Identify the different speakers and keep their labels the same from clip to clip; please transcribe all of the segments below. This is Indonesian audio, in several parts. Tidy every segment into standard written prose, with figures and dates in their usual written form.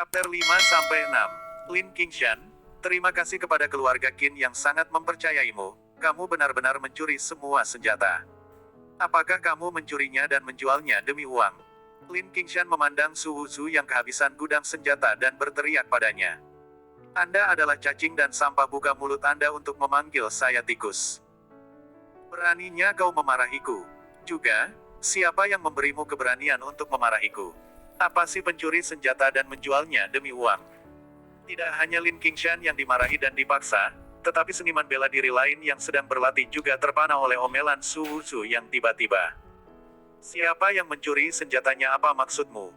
Speaker 1: Chapter 5-6. Lin Qingshan, terima kasih kepada keluarga Qin yang sangat mempercayaimu. Kamu benar-benar mencuri semua senjata. Apakah kamu mencurinya dan menjualnya demi uang? Lin Qingshan memandang Su Wuzu yang kehabisan gudang senjata dan berteriak padanya. Anda adalah cacing dan sampah, buka mulut Anda untuk memanggil saya tikus. Beraninya kau memarahiku. Juga, siapa yang memberimu keberanian untuk memarahiku? Apa sih pencuri senjata dan menjualnya demi uang? Tidak hanya Lin Qingshan yang dimarahi dan dipaksa, tetapi seniman bela diri lain yang sedang berlatih juga terpana oleh omelan Su Wuzu yang tiba-tiba. Siapa yang mencuri senjatanya, apa maksudmu?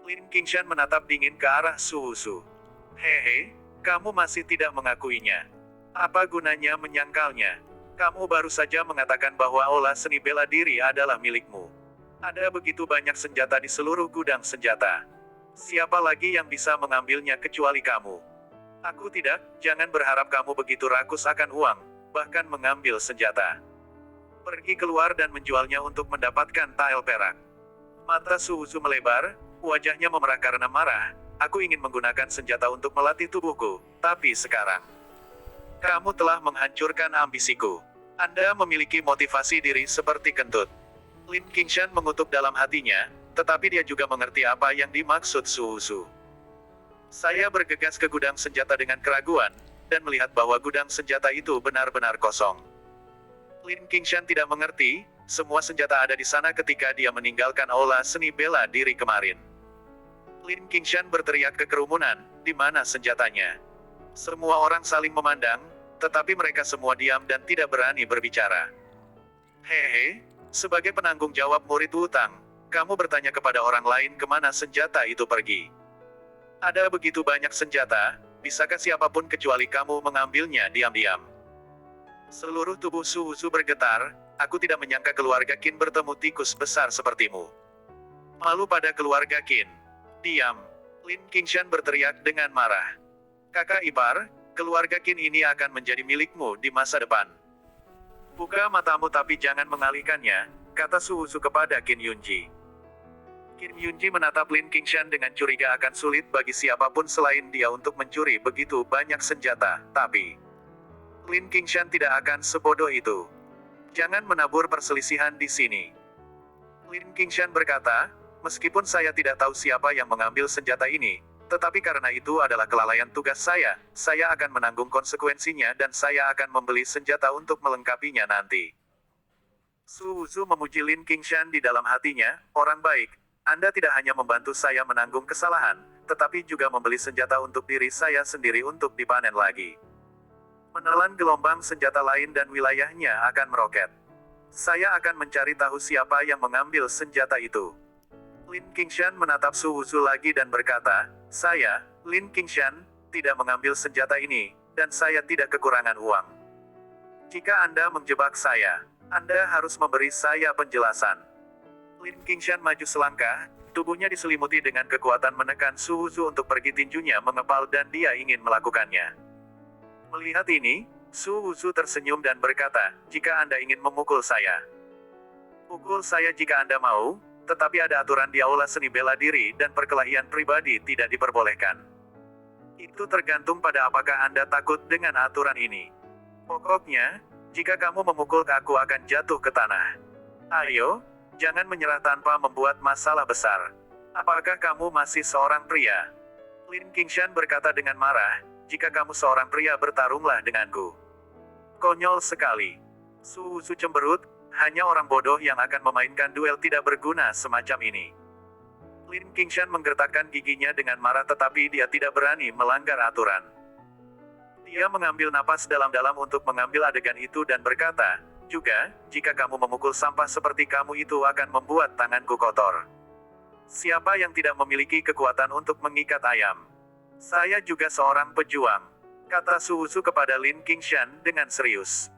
Speaker 1: Lin Qingshan menatap dingin ke arah Su Wuzu. Hehe, kamu masih tidak mengakuinya. Apa gunanya menyangkalnya? Kamu baru saja mengatakan bahwa olah seni bela diri adalah milikmu. Ada begitu banyak senjata di seluruh gudang senjata. Siapa lagi yang bisa mengambilnya kecuali kamu? Aku tidak, jangan berharap kamu begitu rakus akan uang, bahkan mengambil senjata. Pergi keluar dan menjualnya untuk mendapatkan tael perak. Mata Su Wuzu melebar, wajahnya memerah karena marah. Aku ingin menggunakan senjata untuk melatih tubuhku, tapi sekarang kamu telah menghancurkan ambisiku. Anda memiliki motivasi diri seperti kentut. Lin Qingshan mengutuk dalam hatinya, tetapi dia juga mengerti apa yang dimaksud Su Wuzu. Saya bergegas ke gudang senjata dengan keraguan, dan melihat bahwa gudang senjata itu benar-benar kosong. Lin Qingshan tidak mengerti, semua senjata ada di sana ketika dia meninggalkan aula seni bela diri kemarin. Lin Qingshan berteriak ke kerumunan, di mana senjatanya? Semua orang saling memandang, tetapi mereka semua diam dan tidak berani berbicara. Hehe, sebagai penanggung jawab murid Wutang, kamu bertanya kepada orang lain kemana senjata itu pergi. Ada begitu banyak senjata, bisakah siapapun kecuali kamu mengambilnya diam-diam? Seluruh tubuh Su Wuzu bergetar, aku tidak menyangka keluarga Qin bertemu tikus besar sepertimu. Malu pada keluarga Qin. Diam. Lin Qingshan berteriak dengan marah. Kakak ipar, keluarga Qin ini akan menjadi milikmu di masa depan. Buka matamu tapi jangan mengalihkannya, kata Su Wuzu kepada Qin Yunji. Qin Yunji menatap Lin Qingshan dengan curiga, akan sulit bagi siapapun selain dia untuk mencuri begitu banyak senjata, tapi Lin Qingshan tidak akan sebodoh itu. Jangan menabur perselisihan di sini. Lin Qingshan berkata, meskipun saya tidak tahu siapa yang mengambil senjata ini, tetapi karena itu adalah kelalaian tugas saya akan menanggung konsekuensinya dan saya akan membeli senjata untuk melengkapinya nanti. Su Wuzu memuji Lin Qingshan di dalam hatinya, orang baik, Anda tidak hanya membantu saya menanggung kesalahan, tetapi juga membeli senjata untuk diri saya sendiri untuk dipanen lagi. Menelan gelombang senjata lain dan wilayahnya akan meroket. Saya akan mencari tahu siapa yang mengambil senjata itu. Lin Qingshan menatap Su Wuzu lagi dan berkata, saya, Lin Qingshan, tidak mengambil senjata ini, dan saya tidak kekurangan uang. Jika Anda menjebak saya, Anda harus memberi saya penjelasan. Lin Qingshan maju selangkah, tubuhnya diselimuti dengan kekuatan menekan Su Wuzu untuk pergi, tinjunya mengepal dan dia ingin melakukannya. Melihat ini, Su Wuzu tersenyum dan berkata, jika Anda ingin memukul saya, pukul saya jika Anda mau, tetapi ada aturan di aula seni bela diri dan perkelahian pribadi tidak diperbolehkan. Itu tergantung pada apakah Anda takut dengan aturan ini. Pokoknya, jika kamu memukul aku akan jatuh ke tanah. Ayo, jangan menyerah tanpa membuat masalah besar. Apakah kamu masih seorang pria? Lin Qingshan berkata dengan marah, jika kamu seorang pria bertarunglah denganku. Konyol sekali. Su Wuzu cemberut, hanya orang bodoh yang akan memainkan duel tidak berguna semacam ini. Lin Qingshan menggertakkan giginya dengan marah, tetapi dia tidak berani melanggar aturan. Dia mengambil napas dalam-dalam untuk mengambil adegan itu dan berkata, juga, jika kamu memukul sampah seperti kamu itu akan membuat tanganku kotor. Siapa yang tidak memiliki kekuatan untuk mengikat ayam? Saya juga seorang pejuang, kata Su Wuzu kepada Lin Qingshan dengan serius.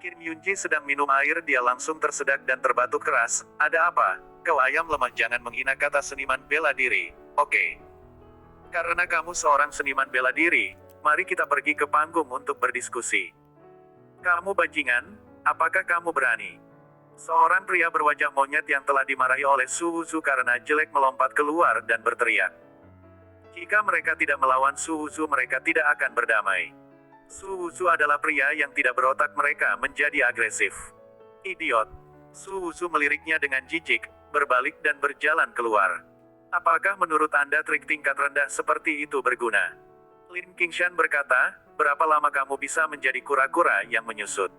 Speaker 1: Qin Yunji sedang minum air, dia langsung tersedak dan terbatuk keras. Ada apa? Kau ayam lemah, jangan menghina, kata seniman bela diri. Oke. Karena kamu seorang seniman bela diri, mari kita pergi ke panggung untuk berdiskusi. Kamu bajingan, apakah kamu berani? Seorang pria berwajah monyet yang telah dimarahi oleh Su Wuzu karena jelek melompat keluar dan berteriak. Jika mereka tidak melawan Su Wuzu, mereka tidak akan berdamai. Su Wuzu adalah pria yang tidak berotak, mereka menjadi agresif. Idiot. Su Wuzu meliriknya dengan jijik, berbalik dan berjalan keluar. Apakah menurut Anda trik tingkat rendah seperti itu berguna? Lin Qingshan berkata, berapa lama kamu bisa menjadi kura-kura yang menyusut?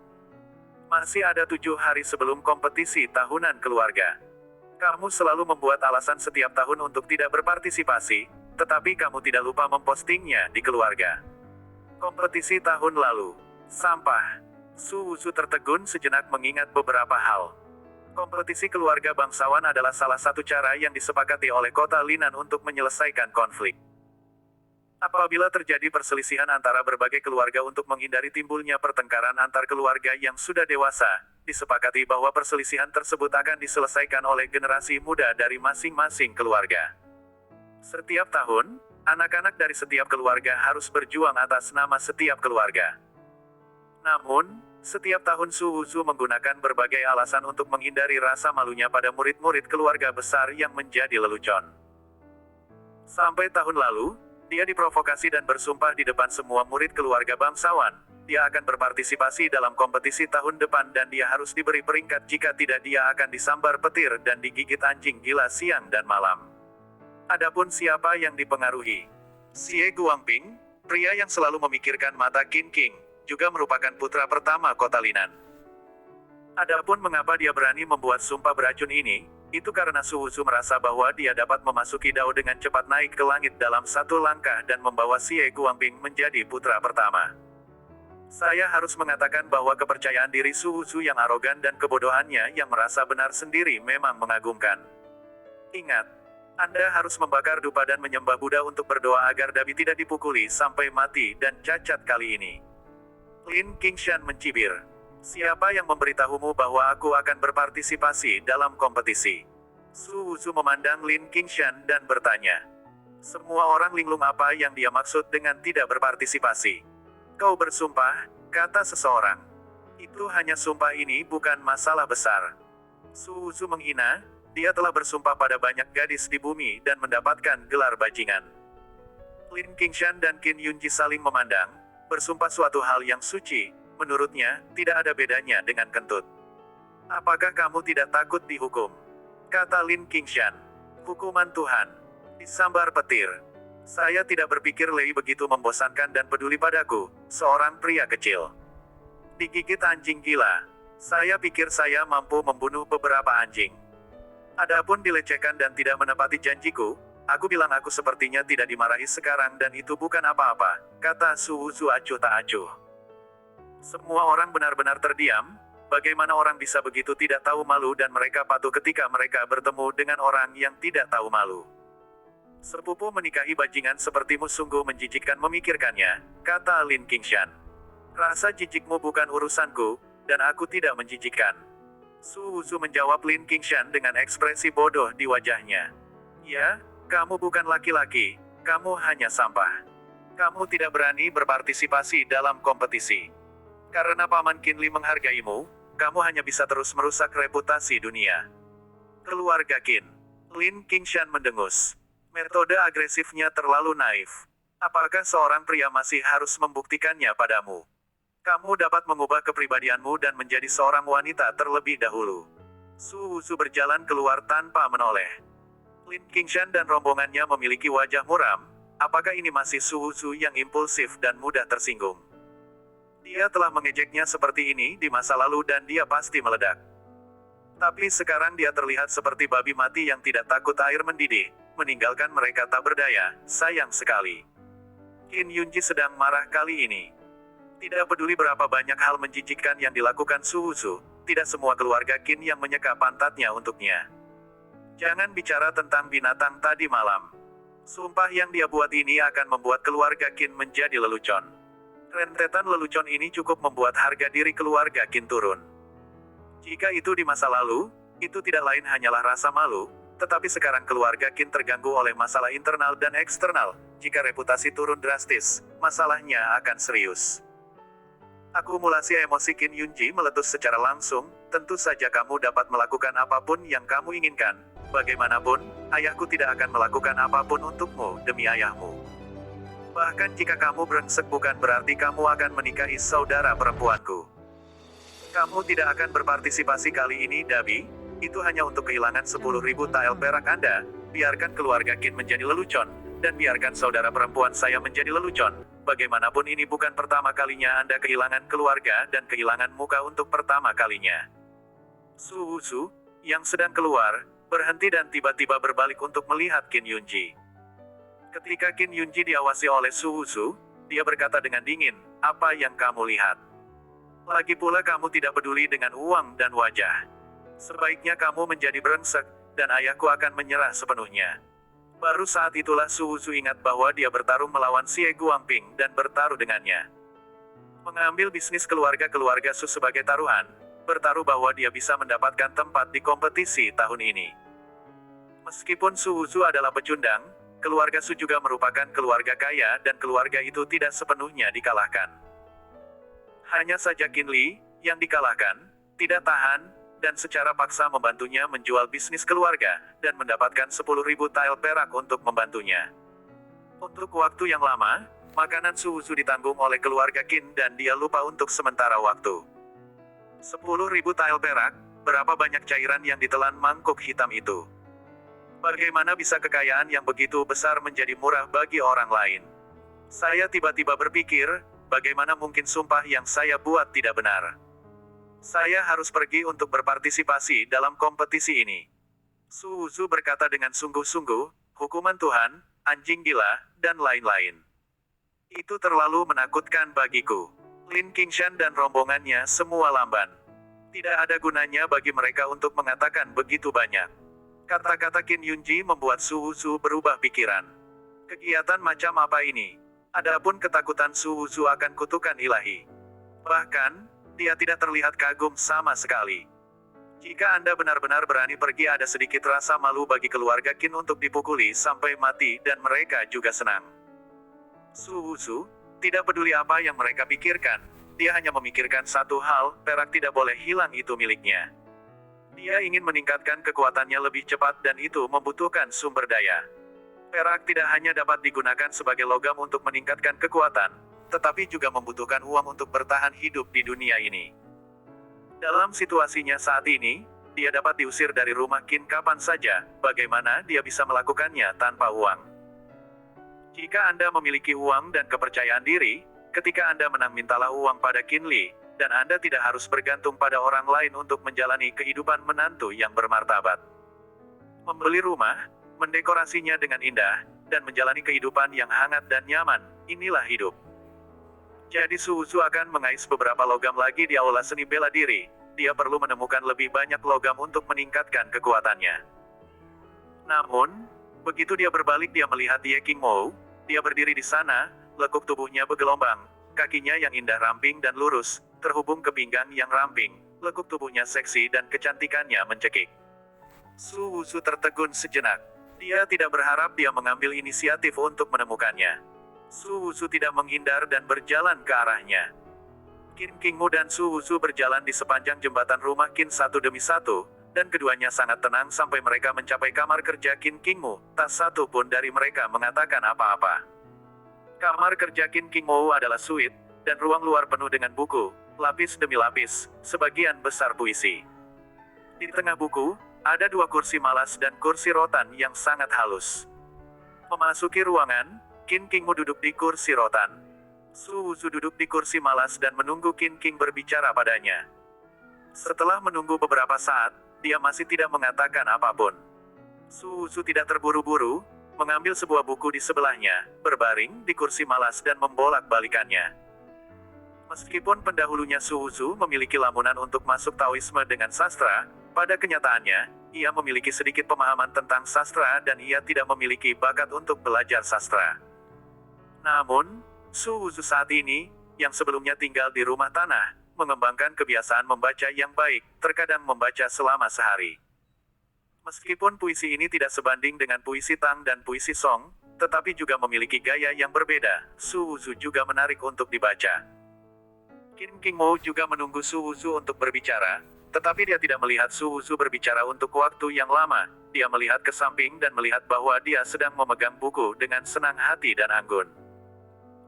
Speaker 1: Masih ada 7 hari sebelum kompetisi tahunan keluarga. Kamu selalu membuat alasan setiap tahun untuk tidak berpartisipasi, tetapi kamu tidak lupa mempostingnya di keluarga. Kompetisi tahun lalu. Sampah. Su Wuzu tertegun sejenak mengingat beberapa hal. Kompetisi keluarga bangsawan adalah salah satu cara yang disepakati oleh kota Linan untuk menyelesaikan konflik. Apabila terjadi perselisihan antara berbagai keluarga untuk menghindari timbulnya pertengkaran antar keluarga yang sudah dewasa, disepakati bahwa perselisihan tersebut akan diselesaikan oleh generasi muda dari masing-masing keluarga. Setiap tahun, anak-anak dari setiap keluarga harus berjuang atas nama setiap keluarga. Namun, setiap tahun Su Wuzu menggunakan berbagai alasan untuk menghindari rasa malunya pada murid-murid keluarga besar yang menjadi lelucon. Sampai tahun lalu, dia diprovokasi dan bersumpah di depan semua murid keluarga bangsawan, dia akan berpartisipasi dalam kompetisi tahun depan dan dia harus diberi peringkat, jika tidak dia akan disambar petir dan digigit anjing gila siang dan malam. Adapun siapa yang dipengaruhi? Xie Guangping, pria yang selalu memikirkan mata Qin King, juga merupakan putra pertama kota Linan. Adapun mengapa dia berani membuat sumpah beracun ini, itu karena Su Wuzu merasa bahwa dia dapat memasuki Dao dengan cepat naik ke langit dalam satu langkah dan membawa Xie Guangping menjadi putra pertama. Saya harus mengatakan bahwa kepercayaan diri Su Wuzu yang arogan dan kebodohannya yang merasa benar sendiri memang mengagumkan. Ingat, Anda harus membakar dupa dan menyembah Buddha untuk berdoa agar Dabi tidak dipukuli sampai mati dan cacat kali ini. Lin Qingshan mencibir. Siapa yang memberitahumu bahwa aku akan berpartisipasi dalam kompetisi? Su Wuzu memandang Lin Qingshan dan bertanya. Semua orang linglung apa yang dia maksud dengan tidak berpartisipasi? Kau bersumpah, kata seseorang. Itu hanya sumpah, ini bukan masalah besar. Su Wuzu menghina, dia telah bersumpah pada banyak gadis di bumi dan mendapatkan gelar bajingan. Lin Qingshan dan Qin Yunji saling memandang, bersumpah suatu hal yang suci, menurutnya, tidak ada bedanya dengan kentut. Apakah kamu tidak takut dihukum? Kata Lin Qingshan. Hukuman Tuhan. Disambar petir. Saya tidak berpikir Lei begitu membosankan dan peduli padaku, seorang pria kecil. Digigit anjing gila. Saya pikir saya mampu membunuh beberapa anjing. Adapun dilecehkan dan tidak menepati janjiku, aku bilang aku sepertinya tidak dimarahi sekarang dan itu bukan apa-apa, kata Su Wuzu acuh tak acuh. Semua orang benar-benar terdiam, bagaimana orang bisa begitu tidak tahu malu dan mereka patuh ketika mereka bertemu dengan orang yang tidak tahu malu. Sepupu menikahi bajingan sepertimu sungguh menjijikkan memikirkannya, kata Lin Qingshan. Rasa jijikmu bukan urusanku, dan aku tidak menjijikkan. Su Wuzu menjawab Lin Qingshan dengan ekspresi bodoh di wajahnya. Ya, kamu bukan laki-laki, kamu hanya sampah. Kamu tidak berani berpartisipasi dalam kompetisi. Karena Paman Qinli menghargaimu, kamu hanya bisa terus merusak reputasi dunia. Keluarga Qin. Lin Qingshan mendengus. Metode agresifnya terlalu naif. Apakah seorang pria masih harus membuktikannya padamu? Kamu dapat mengubah kepribadianmu dan menjadi seorang wanita terlebih dahulu. Su Wuzu berjalan keluar tanpa menoleh. Lin Qingshan dan rombongannya memiliki wajah muram. Apakah ini masih Su Wuzu yang impulsif dan mudah tersinggung? Dia telah mengejeknya seperti ini di masa lalu dan dia pasti meledak. Tapi sekarang dia terlihat seperti babi mati yang tidak takut air mendidih, meninggalkan mereka tak berdaya, sayang sekali. Qin Yunji sedang marah kali ini. Tidak peduli berapa banyak hal menjijikkan yang dilakukan Su Wuzu, tidak semua keluarga Qin yang menyeka pantatnya untuknya. Jangan bicara tentang binatang tadi malam. Sumpah yang dia buat ini akan membuat keluarga Qin menjadi lelucon. Rentetan lelucon ini cukup membuat harga diri keluarga Qin turun. Jika itu di masa lalu, itu tidak lain hanyalah rasa malu, tetapi sekarang keluarga Qin terganggu oleh masalah internal dan eksternal. Jika reputasi turun drastis, masalahnya akan serius. Akumulasi emosi Qin Yunji meletus secara langsung, tentu saja kamu dapat melakukan apapun yang kamu inginkan, Bagaimanapun, ayahku tidak akan melakukan apapun untukmu demi ayahmu. Bahkan jika kamu brengsek bukan berarti kamu akan menikahi saudara perempuanku. Kamu tidak akan berpartisipasi kali ini, Dabi. Itu hanya untuk kehilangan 10.000 tael perak Anda. Biarkan keluarga Qin menjadi lelucon, dan biarkan saudara perempuan saya menjadi lelucon. Bagaimanapun ini bukan pertama kalinya Anda kehilangan keluarga dan kehilangan muka untuk pertama kalinya. Su Wusu, yang sedang keluar, berhenti dan tiba-tiba berbalik untuk melihat Qin Yunji. Ketika Qin Yunji diawasi oleh Su Wusu, dia berkata dengan dingin, "Apa yang kamu lihat? Lagi pula kamu tidak peduli dengan uang dan wajah. Sebaiknya kamu menjadi brengsek, dan ayahku akan menyerah sepenuhnya." Baru saat itulah Su Wusu ingat bahwa dia bertarung melawan Xie Guangping dan bertaruh dengannya. Mengambil bisnis keluarga-keluarga Su sebagai taruhan, bertaruh bahwa dia bisa mendapatkan tempat di kompetisi tahun ini. Meskipun Su Wusu adalah pecundang, keluarga Su juga merupakan keluarga kaya dan keluarga itu tidak sepenuhnya dikalahkan. Hanya saja Qin Li, yang dikalahkan, tidak tahan, dan secara paksa membantunya menjual bisnis keluarga, dan mendapatkan 10.000 tael perak untuk membantunya. Untuk waktu yang lama, makanan Su Wusu ditanggung oleh keluarga Qin dan dia lupa untuk sementara waktu. 10.000 tael perak, berapa banyak cairan yang ditelan mangkuk hitam itu? Bagaimana bisa kekayaan yang begitu besar menjadi murah bagi orang lain? Saya tiba-tiba berpikir, bagaimana mungkin sumpah yang saya buat tidak benar? Saya harus pergi untuk berpartisipasi dalam kompetisi ini. Su Wusu berkata dengan sungguh-sungguh, hukuman Tuhan, anjing gila, dan lain-lain. Itu terlalu menakutkan bagiku. Lin Qingshan dan rombongannya semua lamban. Tidak ada gunanya bagi mereka untuk mengatakan begitu banyak. Kata-kata Qin Yunji membuat Su Wusu berubah pikiran. Kegiatan macam apa ini? Adapun ketakutan Su Wusu akan kutukan ilahi. Bahkan, dia tidak terlihat kagum sama sekali. Jika Anda benar-benar berani pergi, ada sedikit rasa malu bagi keluarga Qin untuk dipukuli sampai mati dan mereka juga senang. Su Wusu, tidak peduli apa yang mereka pikirkan, dia hanya memikirkan satu hal, perak tidak boleh hilang, itu miliknya. Dia ingin meningkatkan kekuatannya lebih cepat dan itu membutuhkan sumber daya. Perak tidak hanya dapat digunakan sebagai logam untuk meningkatkan kekuatan, tetapi juga membutuhkan uang untuk bertahan hidup di dunia ini. Dalam situasinya saat ini, dia dapat diusir dari rumah Qin kapan saja, bagaimana dia bisa melakukannya tanpa uang? Jika Anda memiliki uang dan kepercayaan diri, ketika Anda menang mintalah uang pada Qin Li, dan Anda tidak harus bergantung pada orang lain untuk menjalani kehidupan menantu yang bermartabat. Membeli rumah, mendekorasinya dengan indah, dan menjalani kehidupan yang hangat dan nyaman, inilah hidup. Jadi Su Wusu akan mengais beberapa logam lagi di aula seni bela diri, dia perlu menemukan lebih banyak logam untuk meningkatkan kekuatannya. Namun, begitu dia berbalik dia melihat Ye Qingmou, dia berdiri di sana, lekuk tubuhnya bergelombang, kakinya yang indah ramping dan lurus, terhubung ke pinggang yang ramping, lekuk tubuhnya seksi dan kecantikannya mencekik. Su Wusu tertegun sejenak. Dia tidak berharap dia mengambil inisiatif untuk menemukannya. Su Wusu tidak menghindar dan berjalan ke arahnya. Qin Qingmu dan Su Wusu berjalan di sepanjang jembatan rumah Qin satu demi satu, dan keduanya sangat tenang sampai mereka mencapai kamar kerja Qin Qingmu. Tak satu pun dari mereka mengatakan apa-apa. Kamar kerja Qin Qingmu adalah suite, dan ruang luar penuh dengan buku, lapis demi lapis, sebagian besar puisi. Di tengah buku, ada dua kursi malas dan kursi rotan yang sangat halus. Memasuki ruangan, Qin Qingmu duduk di kursi rotan. Su Wusu duduk di kursi malas dan menunggu Qin Qing berbicara padanya. Setelah menunggu beberapa saat, dia masih tidak mengatakan apapun. Su Wusu tidak terburu-buru, mengambil sebuah buku di sebelahnya, berbaring di kursi malas dan membolak-balikannya. Meskipun pendahulunya Su Wusu memiliki lamunan untuk masuk Taoisme dengan sastra, pada kenyataannya, ia memiliki sedikit pemahaman tentang sastra dan ia tidak memiliki bakat untuk belajar sastra. Namun, Su Wusu saat ini, yang sebelumnya tinggal di rumah tanah, mengembangkan kebiasaan membaca yang baik, terkadang membaca selama sehari. Meskipun puisi ini tidak sebanding dengan puisi Tang dan puisi Song, tetapi juga memiliki gaya yang berbeda, Su Wusu juga menarik untuk dibaca. Qin Qingmu juga menunggu Su Wusu untuk berbicara, tetapi dia tidak melihat Su Wusu berbicara untuk waktu yang lama, dia melihat ke samping dan melihat bahwa dia sedang memegang buku dengan senang hati dan anggun.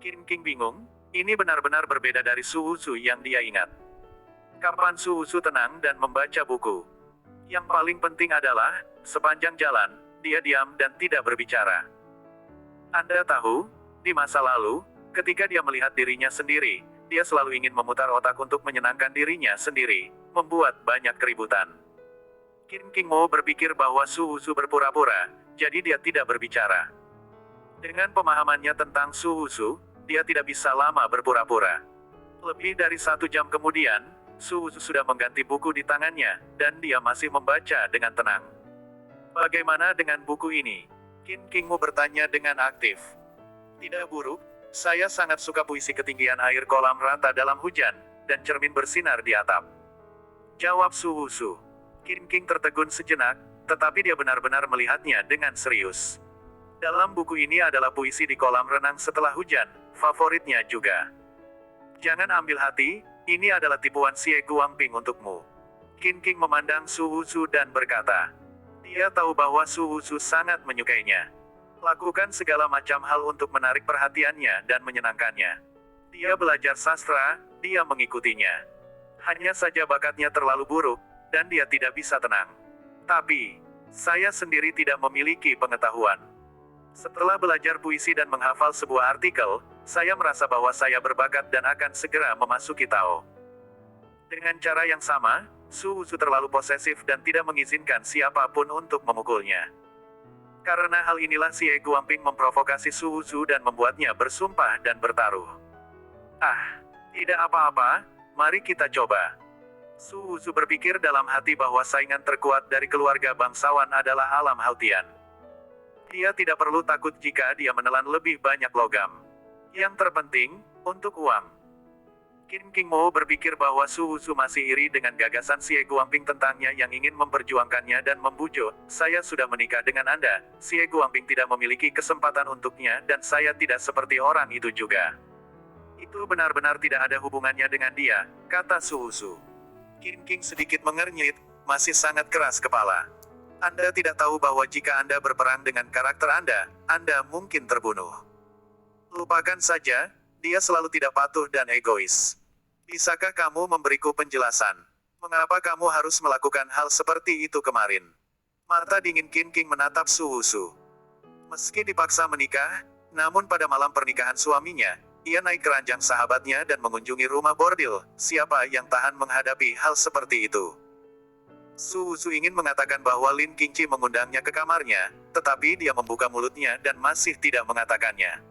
Speaker 1: Qin King bingung, ini benar-benar berbeda dari Su Wushu yang dia ingat. Kapan Su Wushu tenang dan membaca buku? Yang paling penting adalah, sepanjang jalan, dia diam dan tidak berbicara. Anda tahu, di masa lalu, ketika dia melihat dirinya sendiri, dia selalu ingin memutar otak untuk menyenangkan dirinya sendiri, membuat banyak keributan. Qin King Mo berpikir bahwa Su Wushu berpura-pura, jadi dia tidak berbicara. Dengan pemahamannya tentang Su Wushu, dia tidak bisa lama berpura-pura. Lebih dari 1 jam kemudian, Su Wushu sudah mengganti buku di tangannya, dan dia masih membaca dengan tenang. Bagaimana dengan buku ini? Qin King Mo bertanya dengan aktif. Tidak buruk, saya sangat suka puisi ketinggian air kolam rata dalam hujan, dan cermin bersinar di atap. Jawab Su Wushu. Qin King tertegun sejenak, tetapi dia benar-benar melihatnya dengan serius. Dalam buku ini adalah puisi di kolam renang setelah hujan, favoritnya juga. Jangan ambil hati, ini adalah tipuan Xie Guangping untukmu. Qin King memandang Su Wushu dan berkata. Dia tahu bahwa Su Wushu sangat menyukainya. Lakukan segala macam hal untuk menarik perhatiannya dan menyenangkannya. Dia belajar sastra, dia mengikutinya. Hanya saja bakatnya terlalu buruk, dan dia tidak bisa tenang. Tapi, saya sendiri tidak memiliki pengetahuan. Setelah belajar puisi dan menghafal sebuah artikel, saya merasa bahwa saya berbakat dan akan segera memasuki Tao. Dengan cara yang sama, Su Wushu terlalu posesif dan tidak mengizinkan siapapun untuk memukulnya. Karena hal inilah Xie Guangping memprovokasi Su Wushu dan membuatnya bersumpah dan bertaruh. Ah, tidak apa-apa, mari kita coba. Su Wushu berpikir dalam hati bahwa saingan terkuat dari keluarga bangsawan adalah Alam Hautian. Dia tidak perlu takut jika dia menelan lebih banyak logam. Yang terpenting, untuk uang. Qin King Mo berpikir bahwa Su Wushu masih iri dengan gagasan Xie Guangping tentangnya yang ingin memperjuangkannya dan membujuk. Saya sudah menikah dengan Anda, Xie Guangping tidak memiliki kesempatan untuknya dan saya tidak seperti orang itu juga. Itu benar-benar tidak ada hubungannya dengan dia, kata Su Wushu. Qin King sedikit mengernyit, masih sangat keras kepala. Anda tidak tahu bahwa jika Anda berperang dengan karakter Anda mungkin terbunuh. Lupakan saja, dia selalu tidak patuh dan egois. Bisakah kamu memberiku penjelasan? Mengapa kamu harus melakukan hal seperti itu kemarin? Mata dingin Qin King menatap Su Wushu. Meski dipaksa menikah, namun pada malam pernikahan suaminya, ia naik ke ranjang sahabatnya dan mengunjungi rumah bordil. Siapa yang tahan menghadapi hal seperti itu? Su Wushu ingin mengatakan bahwa Lin Qingqi mengundangnya ke kamarnya, tetapi dia membuka mulutnya dan masih tidak mengatakannya.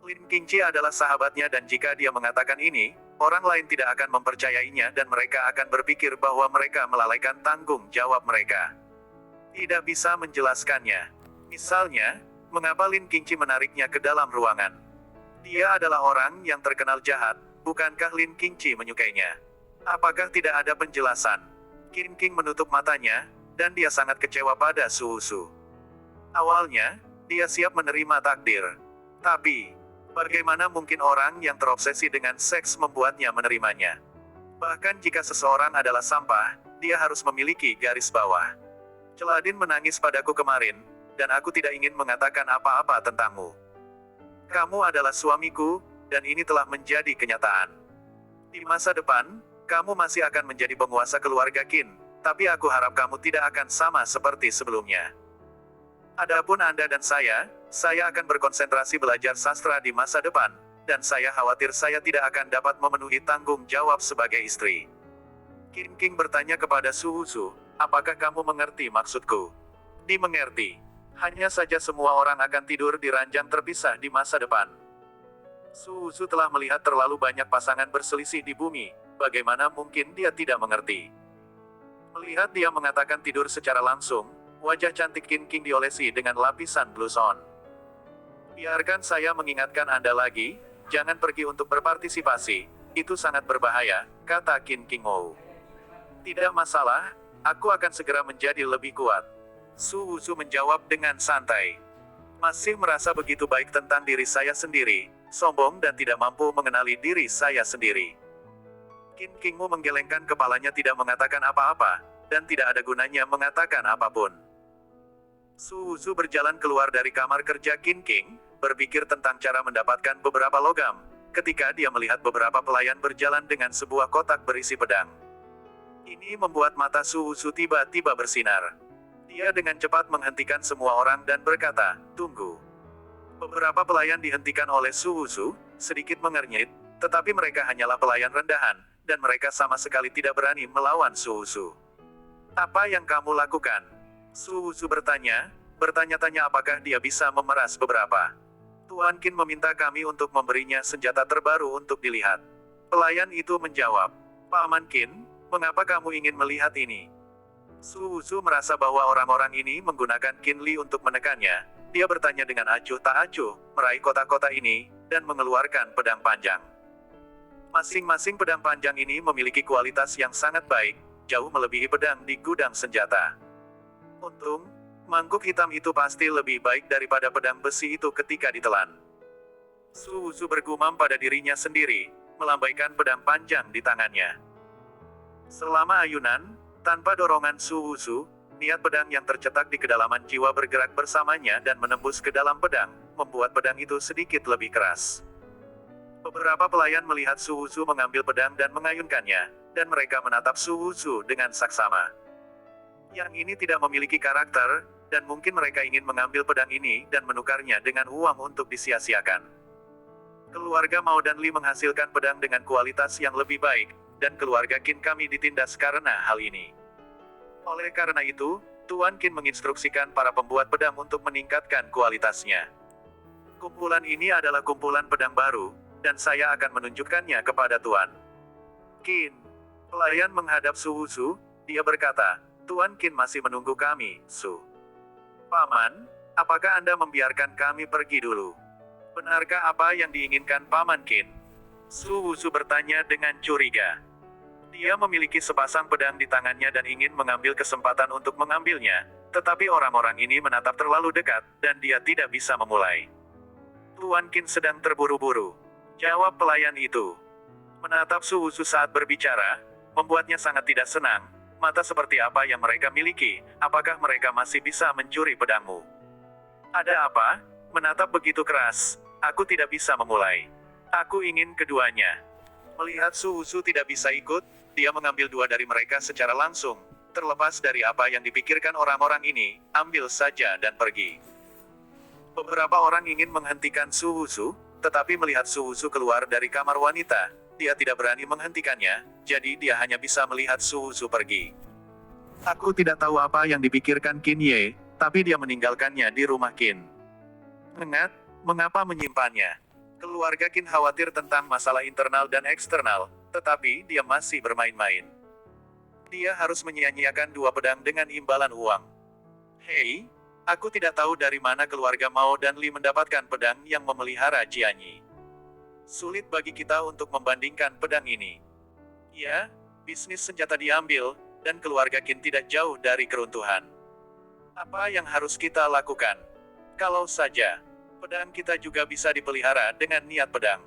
Speaker 1: Lin Qingqi adalah sahabatnya dan jika dia mengatakan ini, orang lain tidak akan mempercayainya dan mereka akan berpikir bahwa mereka melalaikan tanggung jawab mereka. Tidak bisa menjelaskannya. Misalnya, mengapa Lin Qingqi menariknya ke dalam ruangan? Dia adalah orang yang terkenal jahat, bukankah Lin Qingqi menyukainya? Apakah tidak ada penjelasan? Qin King menutup matanya, dan dia sangat kecewa pada Su Wushu. Awalnya, dia siap menerima takdir. Tapi, bagaimana mungkin orang yang terobsesi dengan seks membuatnya menerimanya? Bahkan jika seseorang adalah sampah, dia harus memiliki garis bawah. Celadin menangis padaku kemarin, dan aku tidak ingin mengatakan apa-apa tentangmu. Kamu adalah suamiku, dan ini telah menjadi kenyataan. Di masa depan, kamu masih akan menjadi penguasa keluarga Qin, tapi aku harap kamu tidak akan sama seperti sebelumnya. Adapun Anda dan saya akan berkonsentrasi belajar sastra di masa depan, dan saya khawatir saya tidak akan dapat memenuhi tanggung jawab sebagai istri. Qin King bertanya kepada Su Wushu, apakah kamu mengerti maksudku? Dimengerti. Hanya saja semua orang akan tidur di ranjang terpisah di masa depan. Su Wushu telah melihat terlalu banyak pasangan berselisih di bumi, bagaimana mungkin dia tidak mengerti? Melihat dia mengatakan tidur secara langsung, wajah cantik Qin King diolesi dengan lapisan blush on. Biarkan saya mengingatkan Anda lagi, jangan pergi untuk berpartisipasi, itu sangat berbahaya, kata Qin King Mo. Tidak masalah, aku akan segera menjadi lebih kuat. Su Wushu menjawab dengan santai. Masih merasa begitu baik tentang diri saya sendiri, sombong dan tidak mampu mengenali diri saya sendiri. Qin King Mo menggelengkan kepalanya tidak mengatakan apa-apa, dan tidak ada gunanya mengatakan apapun. Su Wusu berjalan keluar dari kamar kerja Qin King, berpikir tentang cara mendapatkan beberapa logam, ketika dia melihat beberapa pelayan berjalan dengan sebuah kotak berisi pedang. Ini membuat mata Su Wusu tiba-tiba bersinar. Dia dengan cepat menghentikan semua orang dan berkata, "Tunggu." Beberapa pelayan dihentikan oleh Su Wusu, sedikit mengernyit, tetapi mereka hanyalah pelayan rendahan, dan mereka sama sekali tidak berani melawan Su Wusu. "Apa yang kamu lakukan?" Su Wusu bertanya-tanya apakah dia bisa memeras beberapa. "Tuan Qin meminta kami untuk memberinya senjata terbaru untuk dilihat." Pelayan itu menjawab, "Paman Qin, mengapa kamu ingin melihat ini?" Su Wusu merasa bahwa orang-orang ini menggunakan Qin Li untuk menekannya. Dia bertanya dengan acuh tak acuh, meraih kotak-kotak ini, dan mengeluarkan pedang panjang. Masing-masing pedang panjang ini memiliki kualitas yang sangat baik, jauh melebihi pedang di gudang senjata. Untung, mangkuk hitam itu pasti lebih baik daripada pedang besi itu ketika ditelan. Su Wusu bergumam pada dirinya sendiri, melambaikan pedang panjang di tangannya. Selama ayunan, tanpa dorongan Su Wusu, niat pedang yang tercetak di kedalaman jiwa bergerak bersamanya dan menembus ke dalam pedang, membuat pedang itu sedikit lebih keras. Beberapa pelayan melihat Su Wusu mengambil pedang dan mengayunkannya, dan mereka menatap Su Wusu dengan saksama. Yang ini tidak memiliki karakter, dan mungkin mereka ingin mengambil pedang ini dan menukarnya dengan uang untuk disia-siakan. Keluarga Mao dan Li menghasilkan pedang dengan kualitas yang lebih baik, dan keluarga Qin kami ditindas karena hal ini. Oleh karena itu, Tuan Qin menginstruksikan para pembuat pedang untuk meningkatkan kualitasnya. Kumpulan ini adalah kumpulan pedang baru, dan saya akan menunjukkannya kepada Tuan Qin. Pelayan menghadap Su Wusu, dia berkata, "Tuan Qin masih menunggu kami, Su." "Paman, apakah Anda membiarkan kami pergi dulu?" "Benarkah apa yang diinginkan Paman Qin?" Su Wusu bertanya dengan curiga. Dia memiliki sepasang pedang di tangannya dan ingin mengambil kesempatan untuk mengambilnya, tetapi orang-orang ini menatap terlalu dekat, dan dia tidak bisa memulai. "Tuan Qin sedang terburu-buru," jawab pelayan itu. Menatap Su Wusu saat berbicara, membuatnya sangat tidak senang. Mata seperti apa yang mereka miliki, apakah mereka masih bisa mencuri pedangmu? "Ada apa? Menatap begitu keras, aku tidak bisa memulai. Aku ingin keduanya." Melihat Su Wusu tidak bisa ikut, dia mengambil dua dari mereka secara langsung. Terlepas dari apa yang dipikirkan orang-orang ini, ambil saja dan pergi. Beberapa orang ingin menghentikan Su Wusu, tetapi melihat Su Wusu keluar dari kamar wanita, dia tidak berani menghentikannya, jadi dia hanya bisa melihat Su Wusu pergi. Aku tidak tahu apa yang dipikirkan Qin Ye, tapi dia meninggalkannya di rumah Qin. Mengapa menyimpannya? Keluarga Qin khawatir tentang masalah internal dan eksternal, tetapi dia masih bermain-main. Dia harus menyia-nyiakan dua pedang dengan imbalan uang. "Hei, aku tidak tahu dari mana keluarga Mao dan Li mendapatkan pedang yang memelihara Jianyi. Sulit bagi kita untuk membandingkan pedang ini. Ya, bisnis senjata diambil, dan keluarga Qin tidak jauh dari keruntuhan. Apa yang harus kita lakukan? Kalau saja pedang kita juga bisa dipelihara dengan niat pedang."